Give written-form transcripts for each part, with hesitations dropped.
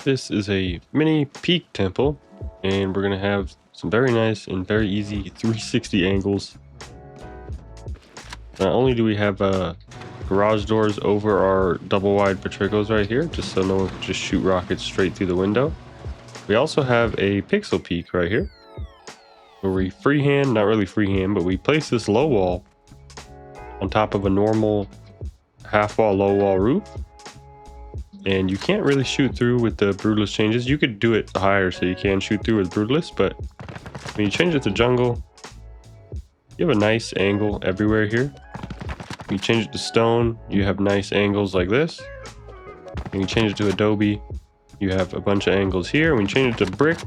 This is a mini peak temple, and we're gonna have some very nice and very easy 360 angles. Not only do we have garage doors over our double wide patricos right here, just so no one can just shoot rockets straight through the window. We also have a pixel peak right here, where we freehand, not really freehand, but we place this low wall on top of a normal half wall, low wall roof. And you can't really shoot through with the brutalist changes. You could do it higher so you can shoot through with brutalist, but when you change it to jungle, you have a nice angle everywhere here. When you change it to stone, you have nice angles like this. When you change it to adobe, you have a bunch of angles here. When you change it to brick,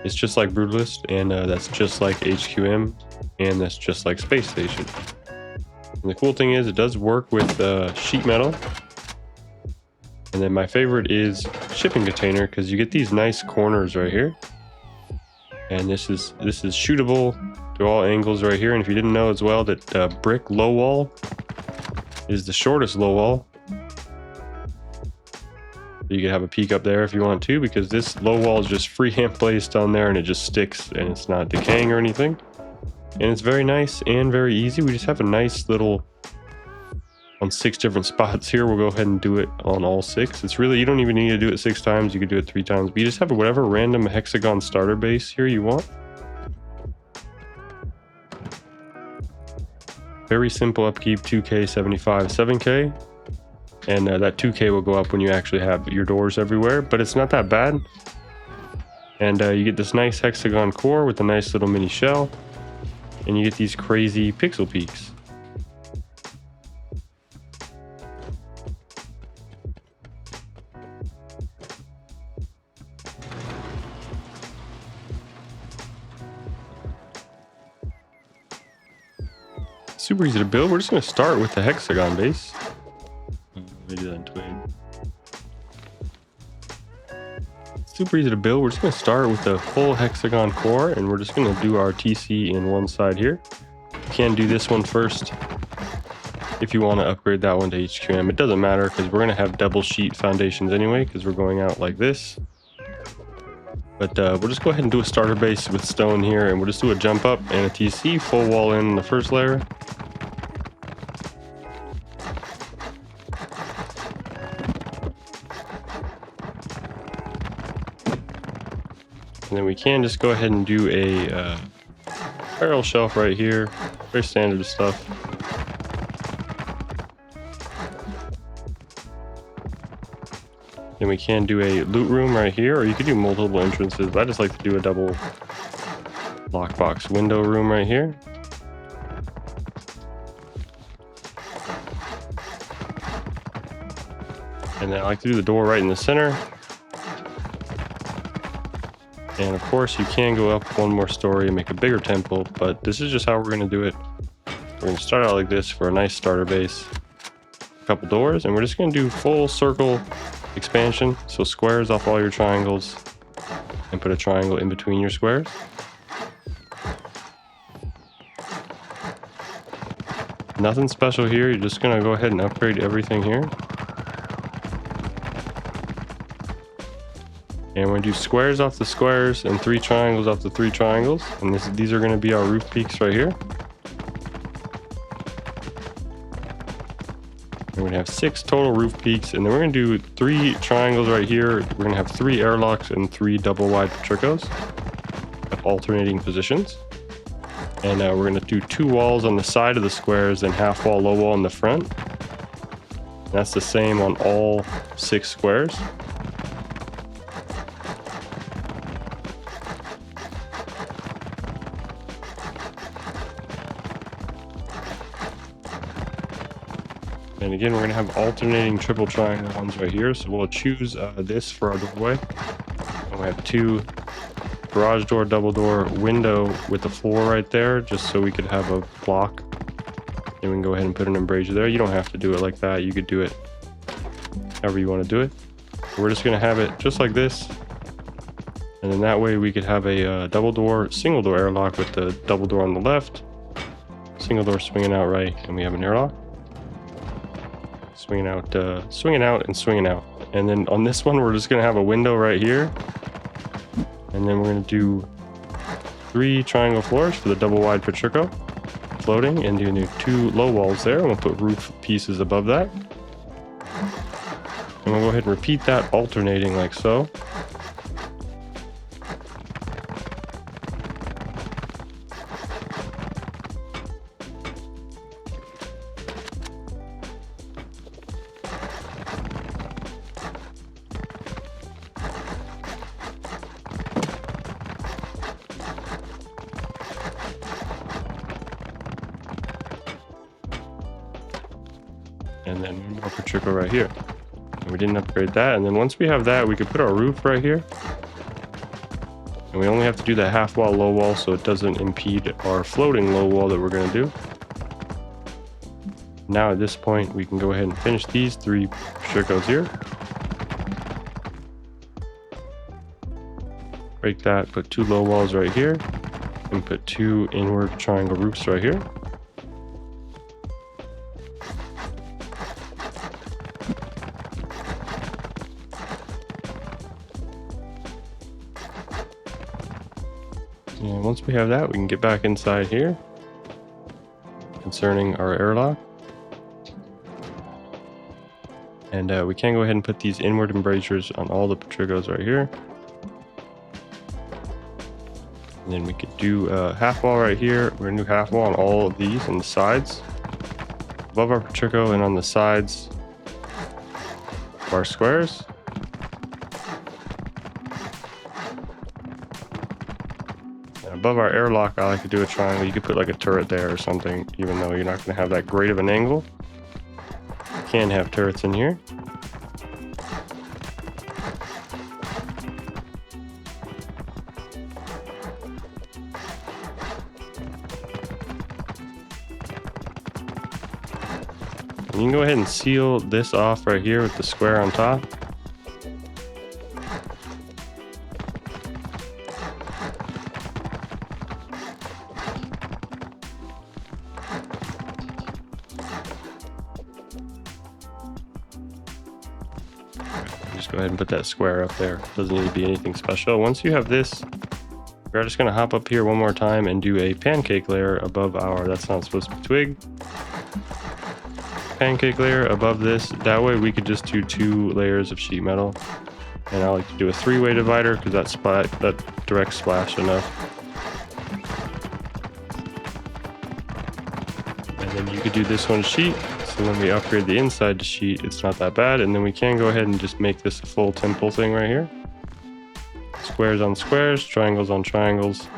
it's just like brutalist, and that's just like HQM, and that's just like space station. And the cool thing is it does work with sheet metal. And then my favorite is shipping container, because you get these nice corners right here. And this is shootable to all angles right here. And if you didn't know as well, that brick low wall is the shortest low wall. You can have a peek up there if you want to, because this low wall is just freehand placed on there and it just sticks and it's not decaying or anything. And it's very nice and very easy. We just have a nice little on 6 different spots here. We'll go ahead and do it on all 6. It's really, you don't even need to do it 6 times. You could do it 3 times, but you just have whatever random hexagon starter base here you want. Very simple upkeep, 2k, 75, 7k. And that 2k will go up when you actually have your doors everywhere, but it's not that bad. And you get this nice hexagon core with a nice little mini shell. And you get these crazy pixel peaks. Super easy to build. We're just going to start with the hexagon base. Let me do that in twig. Super easy to build. We're just going to start with the full hexagon core, and we're just going to do our TC in one side here. You can do this one first if you want to upgrade that one to HQM. It doesn't matter, because we're going to have double sheet foundations anyway, because we're going out like this. But we'll just go ahead and do a starter base with stone here, and we'll just do a jump up and a TC, full wall in the first layer. And then we can just go ahead and do a barrel shelf right here. Very standard stuff. Then we can do a loot room right here, or you could do multiple entrances, but I just like to do a double lockbox window room right here. And then I like to do the door right in the center. And of course you can go up one more story and make a bigger temple, but this is just how we're going to do it. We're going to start out like this for a nice starter base. A couple doors, and we're just going to do full circle expansion, so squares off all your triangles and put a triangle in between your squares. Nothing special here. You're just going to go ahead and upgrade everything here. And we're going to do squares off the squares and 3 triangles off the 3 triangles. And these are going to be our roof peaks right here. And we're going to have 6 total roof peaks. And then we're going to do 3 triangles right here. We're going to have 3 airlocks and 3 double wide patricos at alternating positions. And we're going to do 2 walls on the side of the squares and half wall, low wall in the front. And that's the same on all 6 squares. And again, we're going to have alternating triple triangle ones right here. So we'll choose this for our doorway. And we have 2 garage door, double door, window with the floor right there, just so we could have a block. And we can go ahead and put an embrasure there. You don't have to do it like that. You could do it however you want to do it. We're just going to have it just like this. And then that way we could have a double door, single door airlock with the double door on the left. Single door swinging out right, and we have an airlock. swinging out and swinging out. And then on this one, we're just gonna have a window right here. And then we're gonna do 3 triangle floors for the double wide Patrico floating, and do 2 low walls there. And we'll put roof pieces above that. And we'll go ahead and repeat that, alternating like so. And then one more Patrico right here. And we didn't upgrade that. And then once we have that, we could put our roof right here. And we only have to do that half wall, low wall, so it doesn't impede our floating low wall that we're going to do. Now at this point, we can go ahead and finish these 3 Patricos here. Break that, put 2 low walls right here, and put 2 inward triangle roofs right here. And once we have that, we can get back inside here concerning our airlock. And we can go ahead and put these inward embrasures on all the Patricos right here. And then we could do a half wall right here. We're gonna do half wall on all of these on the sides, above our Patrico, and on the sides of our squares. Above our airlock, I like to do a triangle. You could put like a turret there or something, even though you're not going to have that great of an angle. You can have turrets in here. And you can go ahead and seal this off right here with the square on top. Just go ahead and put that square up there. Doesn't need to be anything special. Once you have this, we're just going to hop up here one more time and do a pancake layer above our, that's not supposed to be twig, pancake layer above this. That way we could just do 2 layers of sheet metal. And I like to do a 3-way divider because that direct splash enough. And then you could do this one sheet. So when we upgrade the inside to sheet, it's not that bad. And then we can go ahead and just make this a full temple thing right here. Squares on squares, triangles on triangles.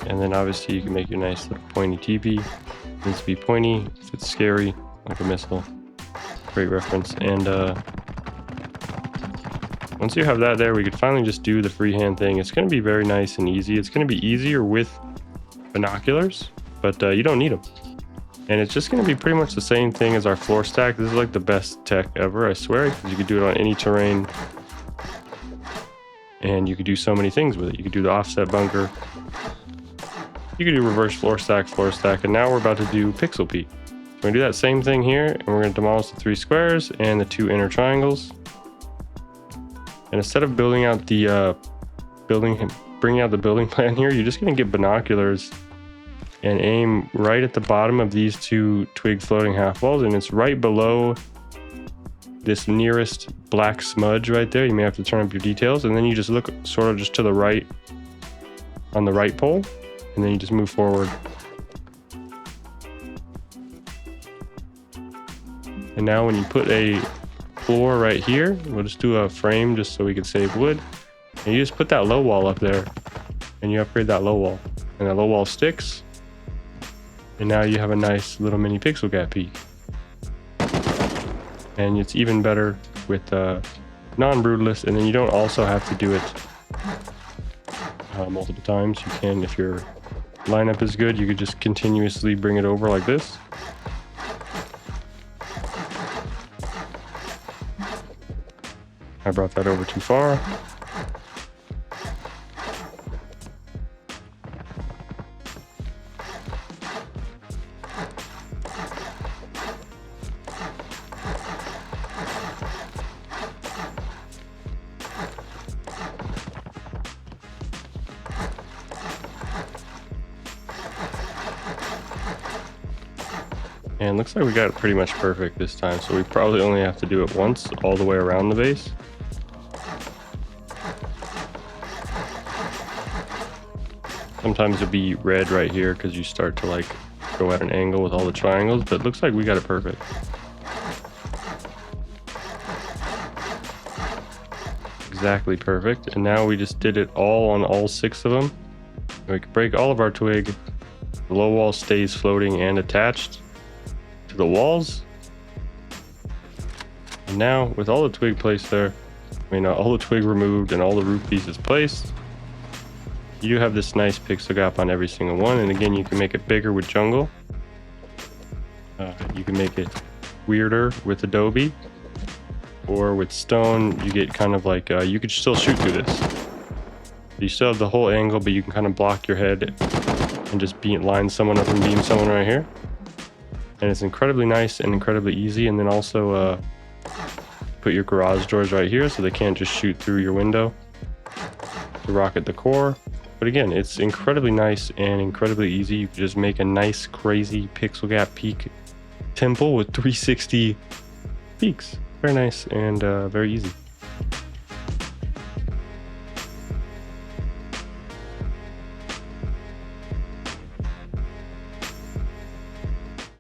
And then obviously you can make your nice little pointy teepee. It needs to be pointy if it's scary, like a missile. Great reference. And once you have that there, we could finally just do the freehand thing. It's going to be very nice and easy. It's going to be easier with binoculars, but you don't need them. And it's just going to be pretty much the same thing as our floor stack. This is like the best tech ever, I swear, because you could do it on any terrain. And you could do so many things with it. You could do the offset bunker. You could do reverse floor stack, and now we're about to do pixel peak. So we're gonna do that same thing here, and we're gonna demolish the 3 squares and the 2 inner triangles. And instead of building out the bringing out the building plan here, you're just gonna get binoculars and aim right at the bottom of these 2 twig floating half walls, and it's right below this nearest black smudge right there. You may have to turn up your details, and then you just look sort of just to the right on the right pole. And then you just move forward. And now when you put a floor right here, we'll just do a frame just so we can save wood. And you just put that low wall up there and you upgrade that low wall. And that low wall sticks. And now you have a nice little mini Pixelgap peak. And it's even better with non-brutalist, and then you don't also have to do it multiple times. You can, if your lineup is good, you could just continuously bring it over like this. I brought that over too far. And looks like we got it pretty much perfect this time, so we probably only have to do it once all the way around the base. Sometimes it'll be red right here because you start to like go at an angle with all the triangles, but it looks like we got it perfect. Exactly perfect. And now we just did it all on all 6 of them. We can break all of our twig. The low wall stays floating and attached to the walls. And now with all the twig placed there, all the twig removed and all the roof pieces placed, you have this nice pixel gap on every single one. And again, you can make it bigger with jungle. You can make it weirder with adobe, or with stone. You get kind of like you could still shoot through this. You still have the whole angle, but you can kind of block your head and just line someone up and beam someone right here. And it's incredibly nice and incredibly easy. And then also put your garage doors right here so they can't just shoot through your window to rocket the core. But again, it's incredibly nice and incredibly easy. You can just make a nice, crazy Pixelgap peak temple with 360 peaks. Very nice and very easy.